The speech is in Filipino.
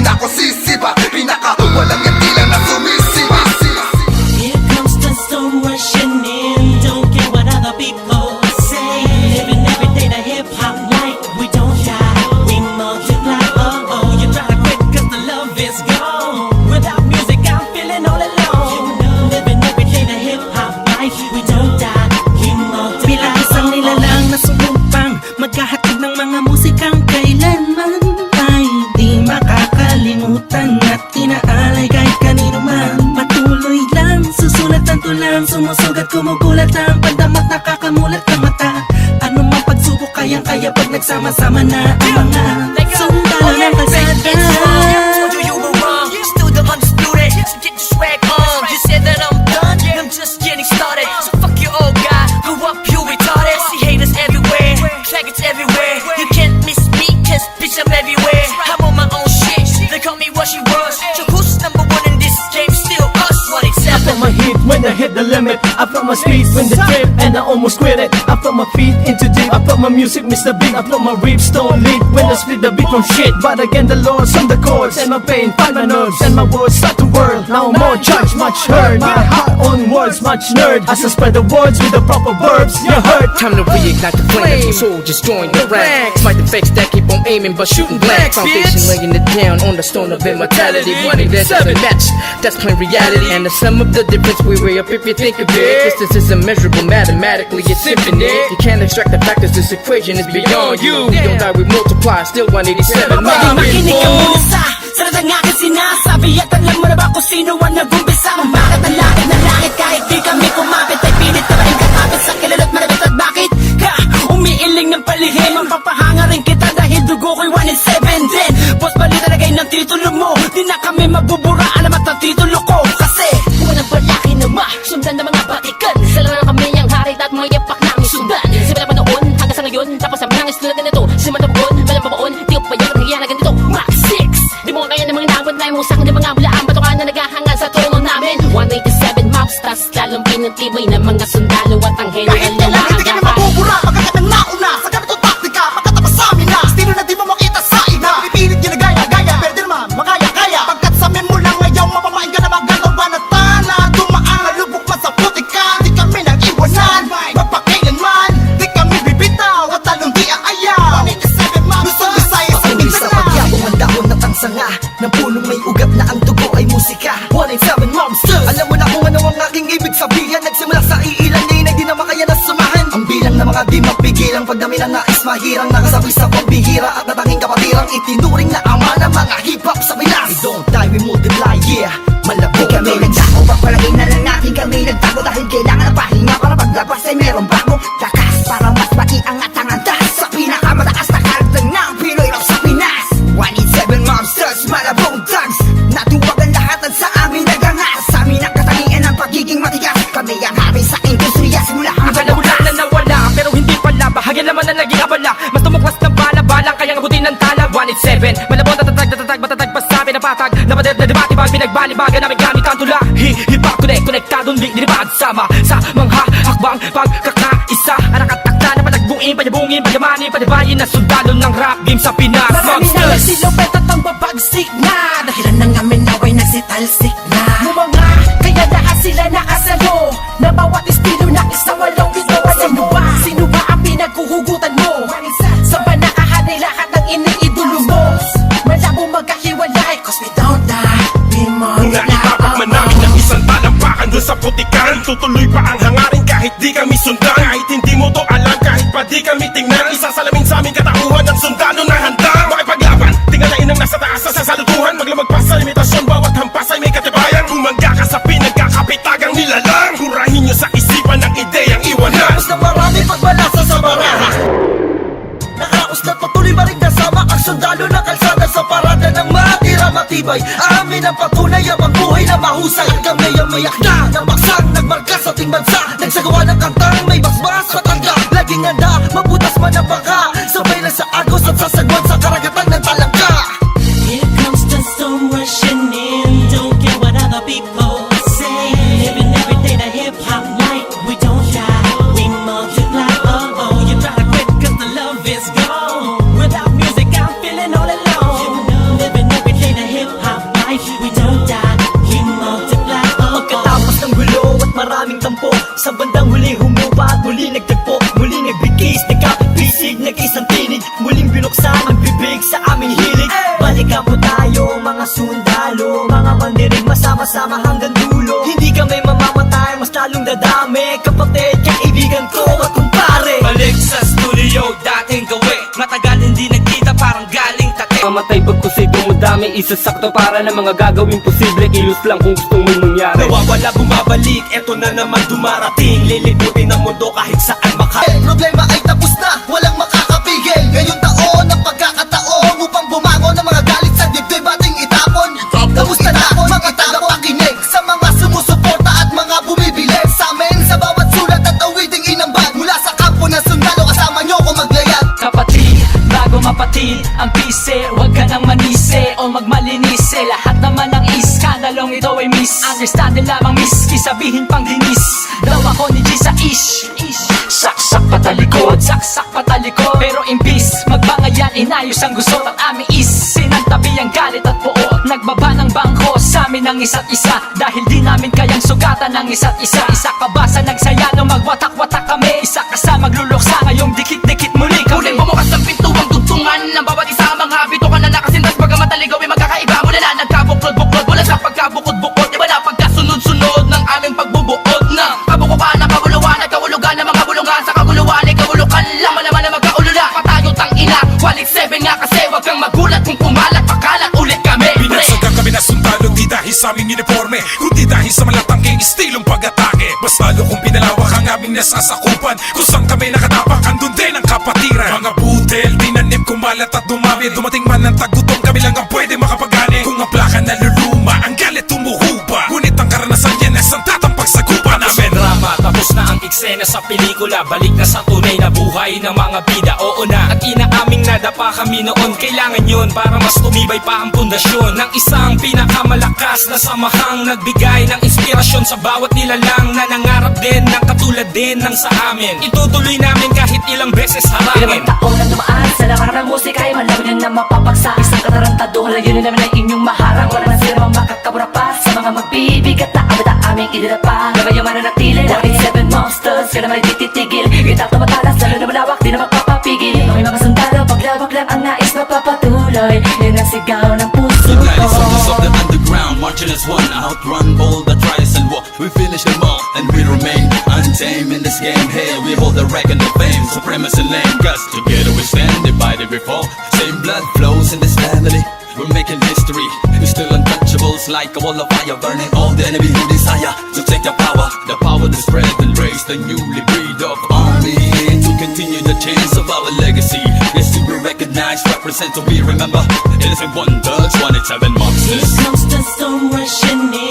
na ako sisipa, pinaka walang yati lang na sumisipa. Here comes the storm rushing in, don't care what other people say. Living every day the hip-hop like we don't die, we multiply. Oh, you try to quit cause the love is gone. Without music I'm feeling all alone. Living every day the hip-hop life, we don't die, we multiply. Bilang isang nilalang na sumumpang maghahatid ng mga musikang kailanman ay di makakalimutan at inaalay kahit kanino man. Patuloy lang, susulat ang tulang, sumusugat, kumugulat ang pandamat, nakakamulat ang mata. Ano mang pagsubok kayang-kaya pag nagsama-sama na ang mga sundalo ng kalsada. Told you you were wrong, still the undisputed. So get your swag on. You said that I'm done, I'm just getting started. So fuck your old guy, grew up you retarded. See haters everywhere, faggots everywhere. You can't miss me, cause bitch I'm everywhere. I'm on my own shit, they call me what she was. So who's number one in this game? Still us, I felt 187. my heat when I hit the limit. I felt my speed when the trip and I almost quit it. I felt my feet into deep. I felt my music miss the beat. I felt my ribs don't leak when I split the beat from shit. But again the Lord's on the chords and my pain find my nerves and my words start to whirl. Now more judge, much heard. My heart on words, much nerd. As I spread the words with the proper verbs, you heard. Time to reignite the flame. Soldiers join the ranks. Fight the fakes that keep on aiming but shooting blanks. Foundation laying it down on the stone of immortality. We that doesn't match. That's plain reality. And the sum of the difference we weigh up if you think of it. Distance is immeasurable, mathematically it's infinite. You can't extract the factors, this equation is beyond you. We don't die, we multiply, still 187. Makinig ka muna sa sarad ang aking sinasabi at alam mo na ba kung sino ang nag-umpisa? Bakit ang langit ng langit kahit di kami kumapit ay pilit ka ba rin katapit sa kilala at malapit at bakit ka umiiling ng palihim? Ang papahanga rin kita dahil dugo ko'y 187 din. Boss bali talagay ng titulo mo, di na kami mabubura, alamat ang titulo ko kasi unang palaki na sundan ng mga batikan. Sila na kami ang hari at mga yapak namin sundan. Simula pa noon hanggang sa ngayon, tapos ang mga tulad na nito. Simula pa noon, walang babaon, di ko pa yan ang na ganito. Max 6, di mo kaya ng mga nawad na yung usang ng mga bulaan. Batukan na naghahangal sa trono namin. 187 maps, tas lalong pinatibay ng mga sundalo at ang henyo Kahit kailan hindi ka na mabubura, magkakat ng nauna sa ganitong taktika, makatapas sa amin na estilo na di mo makita sa iba. Pipilit yun na gaya-gaya, pero di naman makaya-kaya. Pagkat sa amin mo lang ngayon, mapamain ka na magalawa na tana. Dumaan, nalubok man sa putika, di kami nang iwanan. Magpakailanman, di kami bibitaw, at talong di aayaw. 187 maps, Luzon, Visayas, Patuloy sa Mindanao. pagyabong ang dahon at ang sanga ng punong may ugat na ang dugo ay musika. 187 Monsters. Alam mo na kung ano ang aking ibig sabihin. Nagsimula sa iilan din ay di na makaya na samahan. Ang bilang ng mga di mapigilang pagdami na nais mahirang nakasabay sa pambihira at natanging kapatirang itinuring na ama ng mga hip-hop sa Pinas. We don't die, we multiply, yeah. Malabo Kami nagdako, pagpalagay na lang natin kami nagtago. Dahil kailangan ng pahinga para paglabas ay merong bagong lakas. Para mas maiangat ang antas sa pinakamataas na karagdag ng Pinoy rap sa Pinas. 187 Monsters, malabong thugs. Natuwag ang lahat at sa amin nagangas. Sa amin ang katangian ng pagiging matigas. Kami ang hari sa industriya simula Akala mo lang na nawala, pero hindi pala. Bahagi naman na naging abala. Mas tumuklas ng bala-balang, kayang abutin ng tala. 187, malabon, tatatag, matatag, pasabi na patag. Napader na debate, bag, pinagbalibagan namin gamit ang tula. Hip-hop, konektadong lingdinibad. Sama sa mga hakbang pagkakaisa. Anak at takta na palagbuin, panyabungin, panyamanin, panibayin na sundalo ng rap game sa Pinas. marami na nagsilupet at ang babagsik na dahilan ng amin naway nagsitalsik na mga kaya lahat sila nakasalo na bawat estilo na isang walong ito. Sino ba ang pinaghuhugutan mo? Sa ba nakahanay lahat ng iniidolo mo? Malabo magkahiwalay cause we don't die, we Una ipapag man namin ng isang talampakan doon sa putikan. Tutuloy pa ang hangarin kahit di kami sundan. Kahit hindi mo to alam, kahit pa di kami tingnan. Isasalamin sa aming katauhan ng sundalo na handa makipaglaban. Tingalain ang nasa taas sa salutuhan. Maglamag pa sa limitasyon, bawat hampas ay may katibayan. Bumangga ka sa pinagkakapitagang nilalang. Kurahin nyo sa isipan ng ideyang iwanan. Tapos na marami pagbalasa sa baraha. Nakauslat patuloy ba rin kasama ang sundalo na kalsada sa parada ng matira matibay. Amin ang patunay ang buhay na mahusay. Kami ang mayak na nagbaksang nagmarka sa ating bansa. Nagsagawa ng kantang may basbas matangga. Laging handa, mabutas man ang baka. Sabay lang sa agos at sasagwan sa karagatan ng talangka. Here comes the storm rushing in, don't care what other people say. Living every day the hip-hop like we don't die, we multiply. Oh, you try to quit cause the love is gone. Without music I'm feeling all alone. Living every day the hip mga sundalo, mga mandinig masama-sama hanggang dulo. Hindi kami mamamatay, mas lalong dadami. Kapatid, kaibigan ko at kumpare. Balik sa studio, dating gawi. Matagal hindi nagkita, parang galing take. Mamatay pagkusigong mo dami, isasakto para na mga gagawin posible. Kilos lang kung gusto mong mangyari. Nawawala bumabalik, eto na naman dumarating. Liliputin ang mundo kahit saan Problema ay tapos na, walang makakapigil. Ngayong taon ang pagkakataon upang bumangon ng mga galit sa dibdib ating itapon. Kamusta na mga tagapakinig sa mga sumusuporta at mga bumibili sa amin sa bawat sulat at awiding inambag mula sa kampo ng sundalo, kasama nyo ko maglayag. Kapatid, bago mapatid ang pise, huwag ka nang manise o magmalinise. Lahat naman ng iskandalong ito ay misunderstand lamang miski sabihin pang dinis. Daw ako ni G sa ish. Saksak patalikod, saksak patalikod. Pero imbis magbangayan, inayos ang gusot at aming is. Sinantabi ang galit at puot, nagbaba ng bangko sa amin ng isa't isa. Dahil di namin kayang sugatan ng isa't isa. Isa ka ba sa nagsaya nung magwatak-watak kami? Isa ka sa magluluksa ngayong dikit-dikit muli kami. Muling bumukas ng pintuang tugtungan ng bawat isa ang mga habito ka na nakasintas. Bagamat naligaw ay magkakaiba, mula na nagkabuklod-buklod. Mula sa pagkabukod-bukod, iba na pagkasunod-sunod ng aming pagbubuod na kabukukan ng kabuluhan at kahulugan ng mga bulungan. Sa kaguluhan ay kahulukan lang, malaman na magkaulula. Patayo tang ina, walit 7 nga kasi wag kang magulat kung kumalat, pakalat ulit kami. Binasagkan kami na sundalo, di dahil sa aming uniforme, kundi dahil sa malatangking estilong pag-atake. Mas lalo kung pinalawak ang aming nasasakupan, kung saan kami nakatapak, andun din ang kapatiran. Mga butel, tinanim, kumalat at dumami. Dumating man ang tagutom, kami lang ang pwede makapagani. Kung ang plaka naluluma, ang galit tumuhupa. Ngunit ang karanasan yan ay santatang pagsagupa namin. Drama, tapos na ang eksena sa pelikula. Balik na sa tunay na buhay ng mga bida, oo na. At inaaming nadapa kami noon. Kailangan yun para mas tumibay pa ang pundasyon ng isang pinakamalakas na samahang nagbigay ng inspirasyon sa bawat nilalang na nangarap din ng katulad din ng sa amin. Itutuloy namin kahit ilang beses harangin. Ilang taon na dumaan sa lakarap ng musika ay malawin yun na mapapagsa. Isang katarantado, halayin namin ay inyong maharang. Wala man sila mang makakabura pa sa mga magbibigat na abad aming idinapa. Gabay yung mananatili, 187 monsters, ka naman tititigil. Gitak na matalas, lalo na malawak, di na magpapapigil. May mga sundalo, paglawak lang ang nais mapapatuloy. Yan ang sigaw ng puso The ko. soldiers of the underground, marching as one, outrun all the trials and war. We finish them all, and we remain untamed in this game. Hey, we hold the record of fame, supremacy lane. Cause together we stand, divided we fall. Same blood flows in this family. We're making history. We're still untouchables, like a wall of fire, burning all the enemy who desire to take the power to spread and raise the newly breed of army to continue the chains of our legacy. Yes, to be recognized, represent, to be remembered. Innocent wonders, 187 monsters. Here comes the storm rushing in.